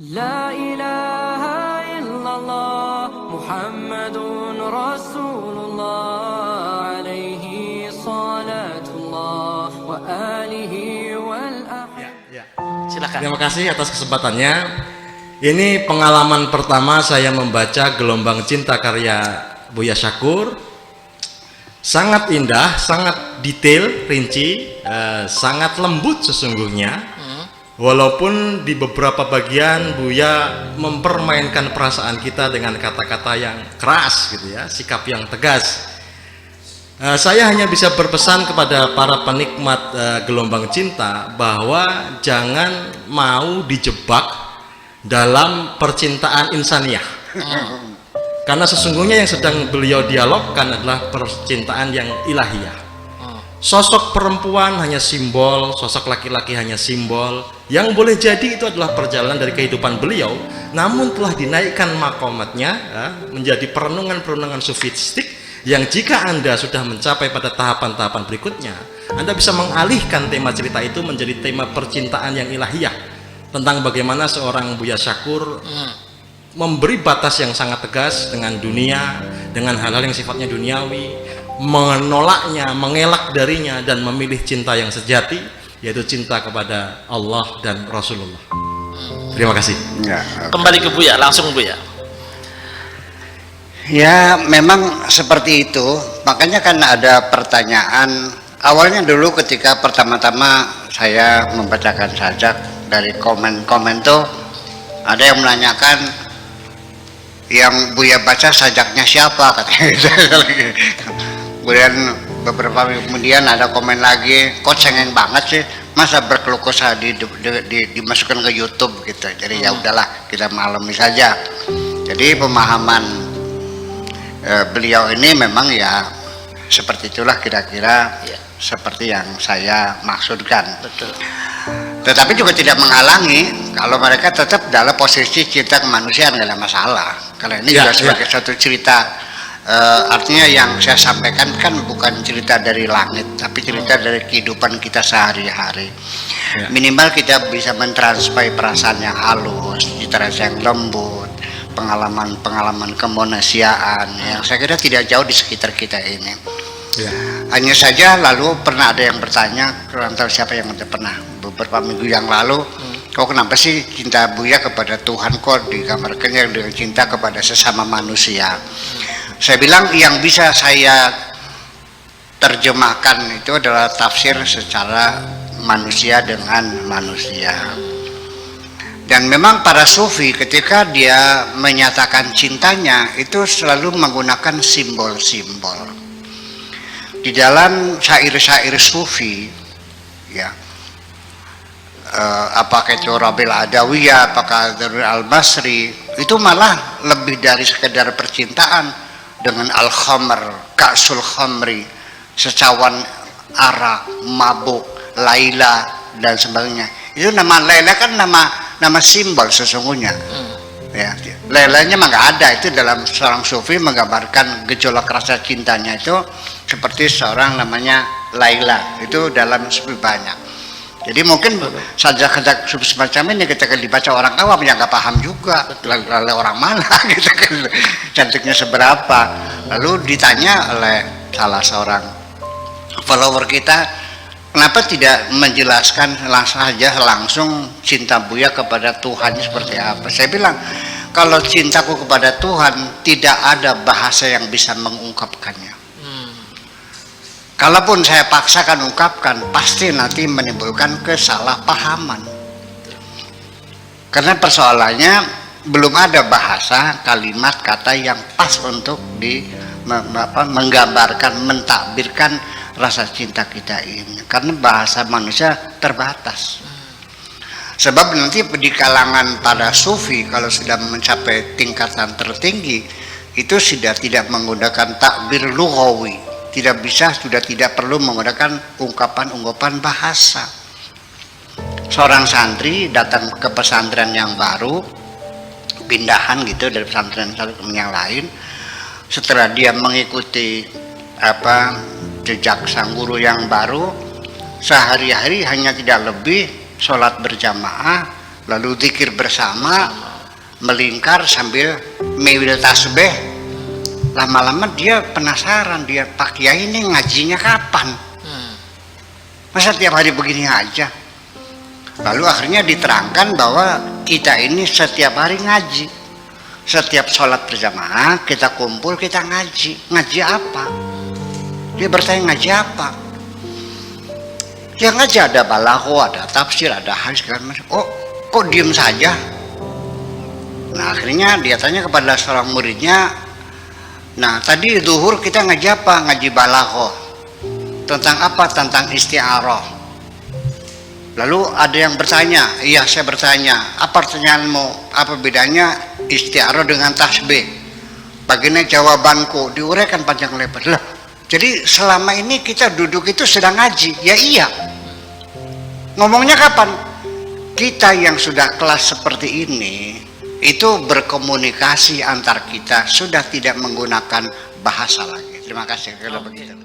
لا إله إلا الله محمد رسول الله عليه صلاة الله وآله والأحياء. Silakan. Terima kasih atas kesempatannya. Ini pengalaman pertama saya membaca Gelombang Cinta karya Buya Syakur. Sangat indah, sangat detail, rinci, sangat lembut sesungguhnya. Walaupun di beberapa bagian Buya mempermainkan perasaan kita dengan kata-kata yang keras gitu ya, sikap yang tegas. Saya hanya bisa berpesan kepada para penikmat Gelombang Cinta bahwa jangan mau dijebak dalam percintaan insaniah. Karena sesungguhnya yang sedang beliau dialogkan adalah percintaan yang ilahiyah. Sosok perempuan hanya simbol, sosok laki-laki hanya simbol. Yang boleh jadi itu adalah perjalanan dari kehidupan beliau, namun telah dinaikkan makomatnya menjadi perenungan-perenungan sufistik yang jika Anda sudah mencapai pada tahapan-tahapan berikutnya, Anda bisa mengalihkan tema cerita itu menjadi tema percintaan yang ilahiyah, tentang bagaimana seorang Buya Syakur memberi batas yang sangat tegas dengan dunia, dengan hal-hal yang sifatnya duniawi, menolaknya, mengelak darinya, dan memilih cinta yang sejati, yaitu cinta kepada Allah dan Rasulullah. Terima kasih. Kembali ke Buya, langsung Buya. Ya, memang seperti itu. Makanya kan ada pertanyaan. Awalnya dulu ketika pertama-tama saya membacakan sajak, dari komen-komen tuh ada yang menanyakan, yang Buya baca sajaknya siapa, katanya. Kemudian beberapa kemudian ada komen lagi, kok cengeng banget sih, masa berkeluh kesah dimasukkan ke YouTube gitu. Jadi ya udahlah, kita maklumi saja. Jadi pemahaman beliau ini memang ya seperti itulah kira-kira ya, seperti yang saya maksudkan. Betul. Tetapi juga tidak menghalangi kalau mereka tetap dalam posisi cinta kemanusiaan, nggak ada masalah. Kalau ini juga sebagai satu cerita. Artinya yang saya sampaikan kan bukan cerita dari langit, tapi cerita dari kehidupan kita sehari-hari. Minimal kita bisa mentransfer perasaan yang halus, citra yang lembut, pengalaman-pengalaman kemanusiaan yang saya kira tidak jauh di sekitar kita ini. Hanya saja lalu pernah ada yang bertanya, kurang tahu siapa yang udah pernah beberapa minggu yang lalu, kok kenapa sih cinta Buya kepada Tuhan kok digambarkannya dengan cinta kepada sesama manusia? Saya bilang yang bisa saya terjemahkan itu adalah tafsir secara manusia dengan manusia. Dan memang para sufi ketika dia menyatakan cintanya itu selalu menggunakan simbol-simbol. Di dalam syair-syair sufi, ya, apakah itu Rabil Adawiyah, apakah Darul Al-Basri, itu malah lebih dari sekedar percintaan. Dengan al-khamr, ka'sul khamri, secawan arak, mabuk, Laila dan sebagainya. Itu nama Laila kan nama simbol sesungguhnya. Ya, Lailanya mah nggak ada. Itu dalam seorang sufi menggambarkan gejolak rasa cintanya itu seperti seorang namanya Laila. Itu dalam sufi banyak. Jadi mungkin sajak-sajak semacam ini ketika dibaca orang awam yang nggak paham juga oleh orang mana gitu kan, cantiknya seberapa. Lalu ditanya oleh salah seorang follower kita, kenapa tidak menjelaskan langsung cinta Buya kepada Tuhan seperti apa? Saya bilang, kalau cintaku kepada Tuhan tidak ada bahasa yang bisa mengungkapkannya. Kalaupun saya paksakan ungkapkan, pasti nanti menimbulkan kesalahpahaman. Karena persoalannya belum ada bahasa, kalimat, kata yang pas untuk menggambarkan, mentakbirkan rasa cinta kita ini. Karena bahasa manusia terbatas. Sebab nanti di kalangan para sufi kalau sudah mencapai tingkatan tertinggi, itu sudah tidak menggunakan takbir lughawi. Tidak bisa, sudah tidak perlu menggunakan ungkapan-ungkapan bahasa. Seorang santri datang ke pesantren yang baru, pindahan gitu dari pesantren yang lain. Setelah dia mengikuti jejak sang guru yang baru, sehari-hari hanya tidak lebih sholat berjamaah lalu zikir bersama, melingkar sambil mewil tasbih. Lama-lama dia penasaran, dia Pak Kiai ini ngajinya kapan? Masa tiap hari begini aja? Lalu akhirnya diterangkan bahwa kita ini setiap hari ngaji, setiap sholat berjamaah kita kumpul, kita ngaji. Ngaji apa? Dia bertanya, ngaji apa? Ya ngaji ada balagho, ada tafsir, ada hadis segala macam. Oh, kok diem saja? Nah akhirnya dia tanya kepada seorang muridnya, nah tadi zuhur kita ngaji apa? Ngaji balagho. Tentang apa? Tentang isti'arah. Lalu ada yang bertanya, iya saya bertanya, apa pertanyaanmu? Apa bedanya isti'arah dengan tasbih? Bagaimana jawabanku? Diuraikan panjang lebar. Lah, jadi selama ini kita duduk itu sedang ngaji. Ya iya. Ngomongnya kapan? Kita yang sudah kelas seperti ini itu berkomunikasi antar kita, sudah tidak menggunakan bahasa lagi. Terima kasih kalau begitu.